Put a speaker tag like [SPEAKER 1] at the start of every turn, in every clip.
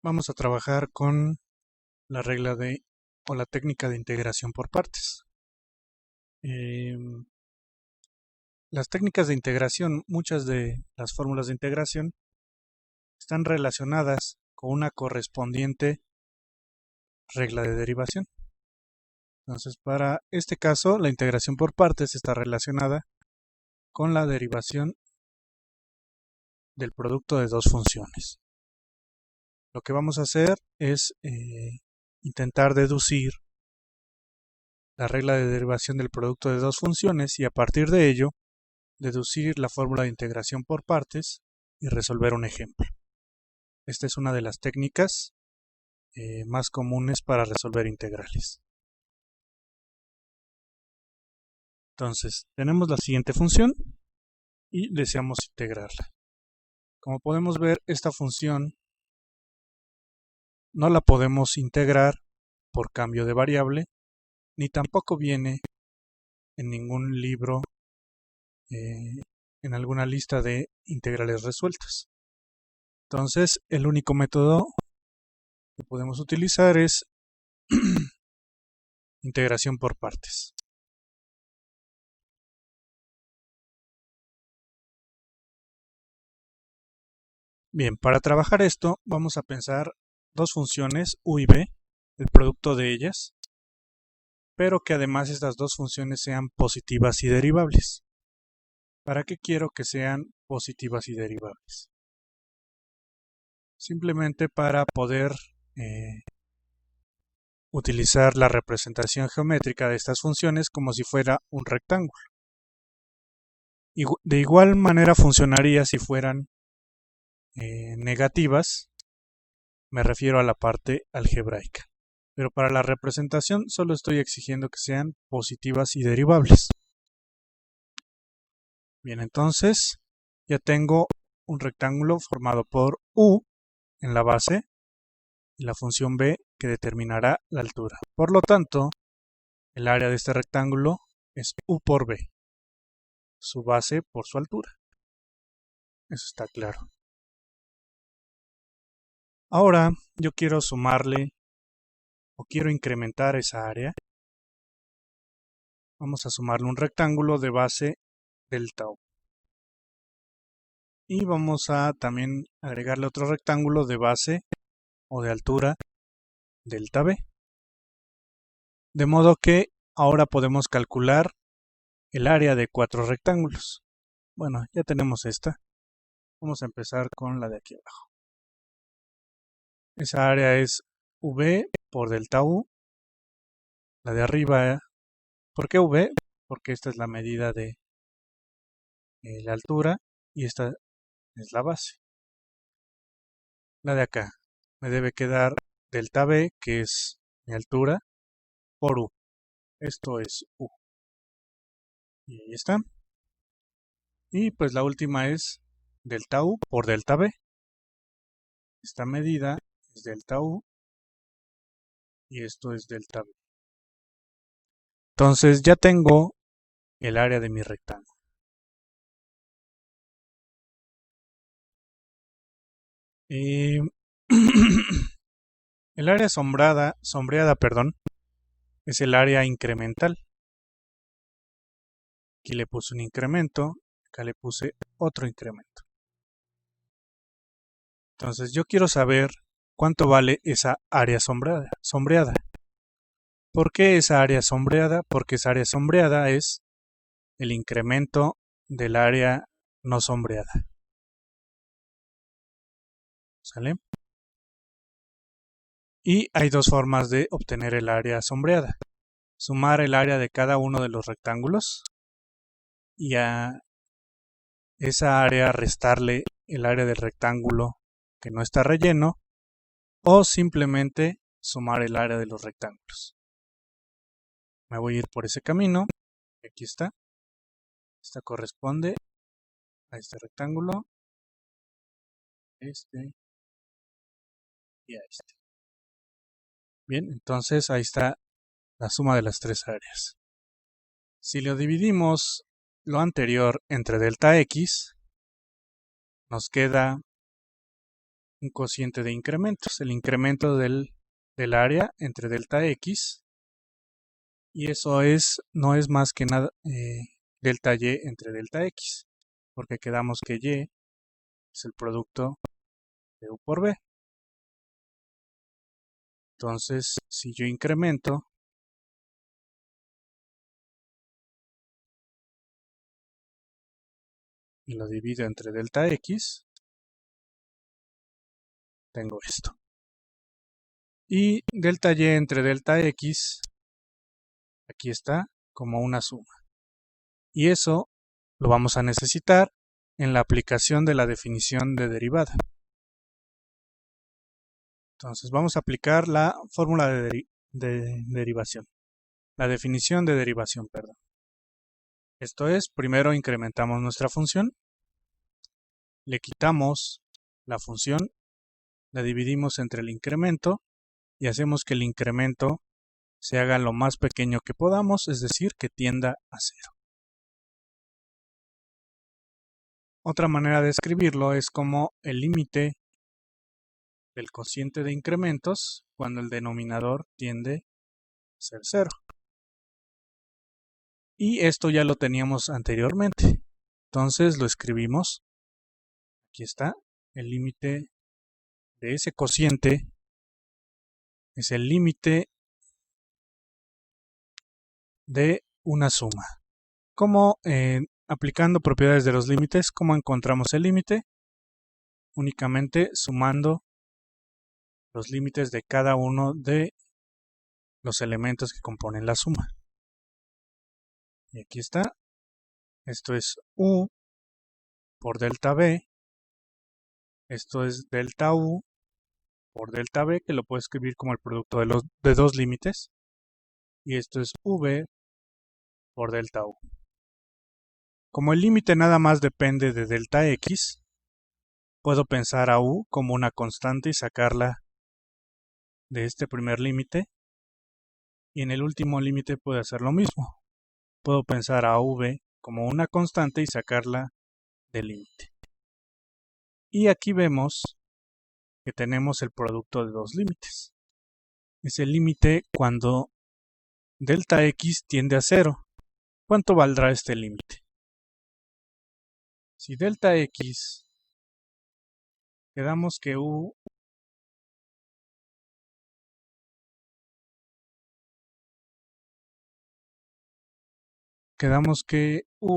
[SPEAKER 1] Vamos a trabajar con la regla o la técnica de integración por partes. Las técnicas de integración, muchas de las fórmulas de integración están relacionadas con una correspondiente regla de derivación. Entonces, para este caso, la integración por partes está relacionada con la derivación del producto de dos funciones. Lo que vamos a hacer es intentar deducir la regla de derivación del producto de dos funciones y a partir de ello deducir la fórmula de integración por partes y resolver un ejemplo. Esta es una de las técnicas más comunes para resolver integrales. Entonces, tenemos la siguiente función y deseamos integrarla. Como podemos ver, esta función no la podemos integrar por cambio de variable, ni tampoco viene en ningún libro, en alguna lista de integrales resueltas. Entonces, el único método que podemos utilizar es integración por partes. Bien, para trabajar esto vamos a pensar dos funciones u y b, el producto de ellas, pero que además estas dos funciones sean positivas y derivables. ¿Para qué quiero que sean positivas y derivables? Simplemente para poder utilizar la representación geométrica de estas funciones como si fuera un rectángulo. De igual manera funcionaría si fueran negativas, me refiero a la parte algebraica. Pero para la representación solo estoy exigiendo que sean positivas y derivables. Bien, entonces ya tengo un rectángulo formado por u en la base y la función b que determinará la altura. Por lo tanto, el área de este rectángulo es u por b, su base por su altura. Eso está claro. Ahora yo quiero sumarle o quiero incrementar esa área. Vamos a sumarle un rectángulo de base delta u. Y vamos a también agregarle otro rectángulo de base o de altura delta b. De modo que ahora podemos calcular el área de cuatro rectángulos. Bueno, ya tenemos esta. Vamos a empezar con la de aquí abajo. Esa área es v por delta u. La de arriba, ¿por qué v? Porque esta es la medida de la altura y esta es la base. La de acá me debe quedar delta b, que es mi altura, por u. Esto es u. Y ahí está. Y pues la última es delta u por delta b. Esta medida es delta u y esto es delta b. Entonces ya tengo el área de mi rectángulo. El área sombreada, es el área incremental. Aquí le puse un incremento, acá le puse otro incremento. Entonces yo quiero saber cuánto vale esa área sombreada. ¿Por qué esa área sombreada? Porque esa área sombreada es el incremento del área no sombreada. ¿Sale? Y hay dos formas de obtener el área sombreada. Sumar el área de cada uno de los rectángulos y a esa área restarle el área del rectángulo que no está relleno, o simplemente sumar el área de los rectángulos. Me voy a ir por ese camino. Aquí está. Esta corresponde a este rectángulo, este y a este. Bien, entonces ahí está la suma de las tres áreas. Si lo dividimos lo anterior entre delta x, nos queda un cociente de incrementos, el incremento del área entre delta x, y eso no es más que nada delta y entre delta x, porque quedamos que y es el producto de u por b. Entonces, si yo incremento y lo divido entre delta x, tengo esto. Y delta y entre delta x, aquí está, como una suma. Y eso lo vamos a necesitar en la aplicación de la definición de derivada. Entonces vamos a aplicar la fórmula de derivación. La definición de derivación, perdón. Esto es, primero incrementamos nuestra función, le quitamos la función, la dividimos entre el incremento y hacemos que el incremento se haga lo más pequeño que podamos, es decir, que tienda a 0. Otra manera de escribirlo es como el límite del cociente de incrementos cuando el denominador tiende a ser 0. Y esto ya lo teníamos anteriormente. Entonces lo escribimos. Aquí está. El límite de ese cociente es el límite de una suma. Como aplicando propiedades de los límites, ¿cómo encontramos el límite? Únicamente sumando los límites de cada uno de los elementos que componen la suma. Y aquí está. Esto es u por delta b. Esto es delta u por delta b, que lo puedo escribir como el producto de dos límites. Y esto es v por delta u. Como el límite nada más depende de delta x, puedo pensar a u como una constante y sacarla de este primer límite. Y en el último límite puedo hacer lo mismo. Puedo pensar a v como una constante y sacarla del límite. Y aquí vemos que tenemos el producto de dos límites. Es el límite cuando delta x tiende a 0. ¿Cuánto valdrá este límite? Si delta x, quedamos que u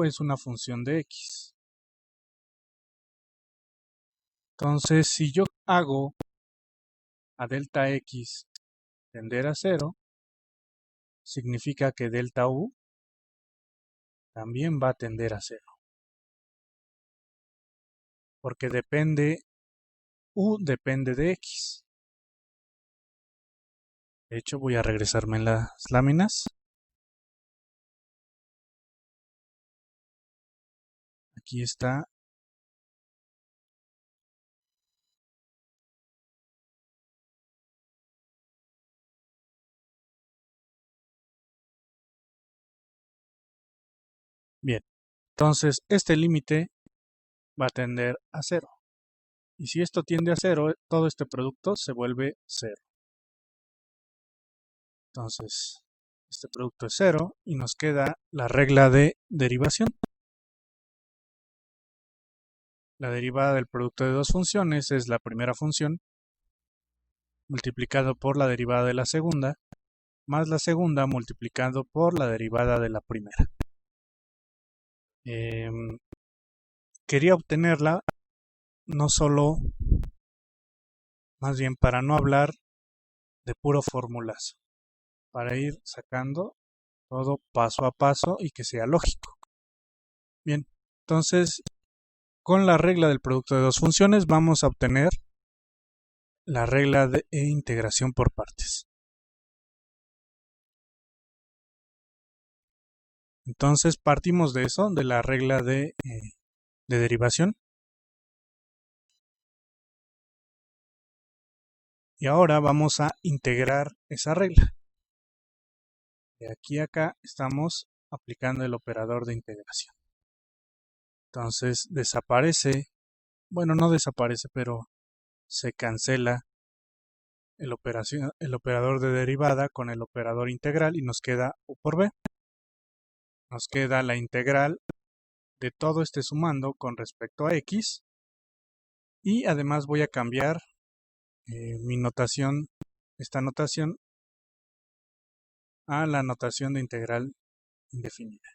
[SPEAKER 1] es una función de x. Entonces, si yo hago a delta x tender a 0, significa que delta u también va a tender a 0. Porque u depende de x. De hecho, voy a regresarme en las láminas. Aquí está. Bien, entonces este límite va a tender a 0. Y si esto tiende a 0, todo este producto se vuelve 0. Entonces, este producto es 0 y nos queda la regla de derivación. La derivada del producto de dos funciones es la primera función multiplicado por la derivada de la segunda, más la segunda multiplicado por la derivada de la primera. Quería obtenerla no solo, más bien para no hablar de puro formulazo, para ir sacando todo paso a paso y que sea lógico. Bien, entonces con la regla del producto de dos funciones vamos a obtener la regla de integración por partes. Entonces partimos de eso, de la regla de derivación. Y ahora vamos a integrar esa regla. De aquí a acá estamos aplicando el operador de integración. Entonces desaparece, bueno, no desaparece, pero se cancela el operador de derivada con el operador integral y nos queda u por b. Nos queda la integral de todo este sumando con respecto a x, y además voy a cambiar mi notación, esta notación, a la notación de integral indefinida.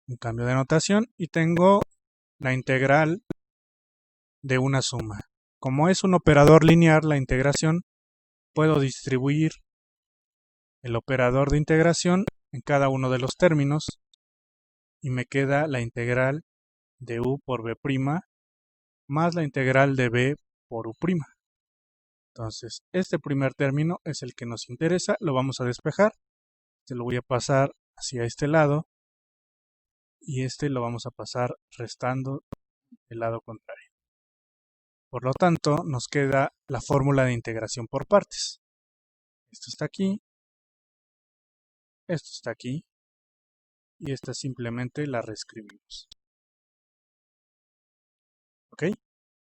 [SPEAKER 1] Un cambio de notación y tengo la integral de una suma. Como es un operador lineal la integración, puedo distribuir el operador de integración en cada uno de los términos y me queda la integral de u por b' más la integral de b por u'. Entonces, este primer término es el que nos interesa, lo vamos a despejar. Se lo voy a pasar hacia este lado y este lo vamos a pasar restando del lado contrario. Por lo tanto, nos queda la fórmula de integración por partes. Esto está aquí, esto está aquí, y esta simplemente la reescribimos. ¿Ok?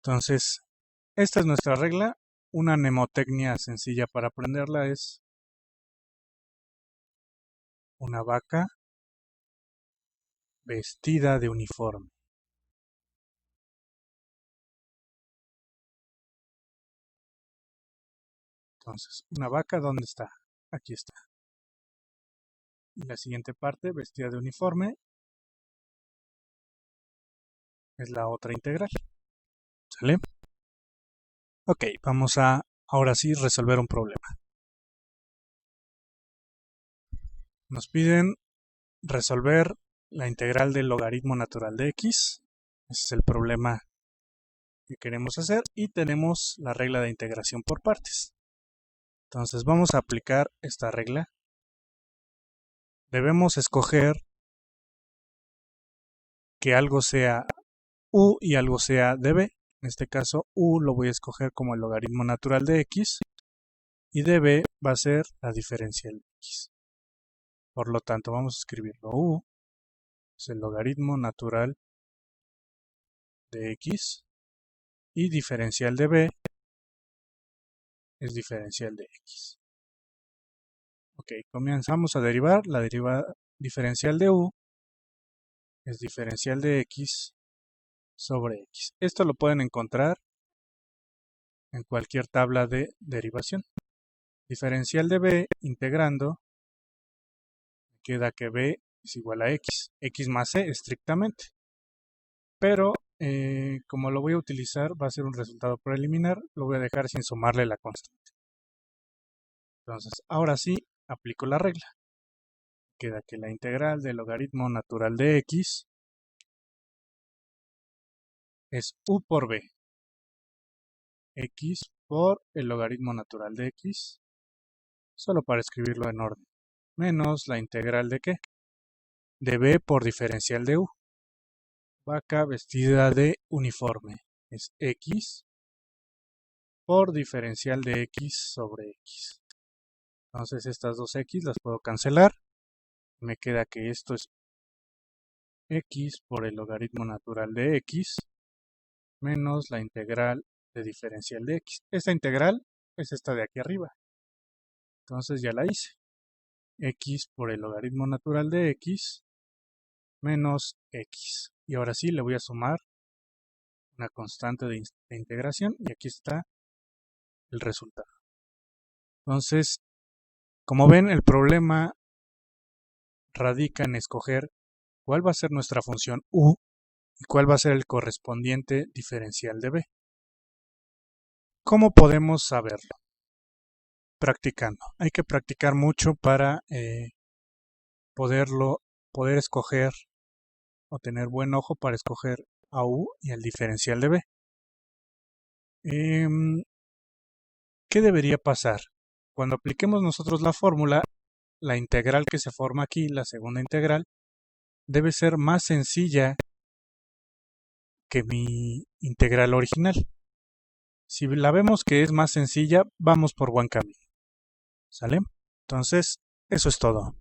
[SPEAKER 1] Entonces, esta es nuestra regla. Una mnemotecnia sencilla para aprenderla es una vaca vestida de uniforme. Entonces, una vaca, ¿dónde está? Aquí está. Y la siguiente parte, vestida de uniforme, es la otra integral. ¿Sale? Ok, vamos a ahora sí resolver un problema. Nos piden resolver la integral del logaritmo natural de x. Ese es el problema que queremos hacer y tenemos la regla de integración por partes. Entonces vamos a aplicar esta regla. Debemos escoger que algo sea u y algo sea db. En este caso u lo voy a escoger como el logaritmo natural de x y db va a ser la diferencial de x. Por lo tanto vamos a escribirlo. U es el logaritmo natural de x y diferencial de b es diferencial de x. Ok, comenzamos a derivar. La derivada diferencial de u es diferencial de x sobre x. Esto lo pueden encontrar en cualquier tabla de derivación. Diferencial de b integrando, queda que b es igual a x más c estrictamente. Pero como lo voy a utilizar, va a ser un resultado preliminar, lo voy a dejar sin sumarle la constante. Entonces, ahora sí, aplico la regla. Queda que la integral del logaritmo natural de x es u por b. X por el logaritmo natural de x, solo para escribirlo en orden, menos la integral de ¿qué? De b por diferencial de u. Vaca vestida de uniforme es x por diferencial de x sobre x. Entonces estas dos x las puedo cancelar. Me queda que esto es x por el logaritmo natural de x menos la integral de diferencial de x. Esta integral es esta de aquí arriba. Entonces ya la hice. X por el logaritmo natural de x menos x. Y ahora sí le voy a sumar una constante de integración y aquí está el resultado. Entonces, como ven, el problema radica en escoger cuál va a ser nuestra función u y cuál va a ser el correspondiente diferencial de b. ¿Cómo podemos saberlo? Practicando. Hay que practicar mucho para poder escoger o tener buen ojo para escoger a u y el diferencial de b. ¿Qué debería pasar? Cuando apliquemos nosotros la fórmula, la integral que se forma aquí, la segunda integral, debe ser más sencilla que mi integral original. Si la vemos que es más sencilla, vamos por buen camino. ¿Sale? Entonces, eso es todo.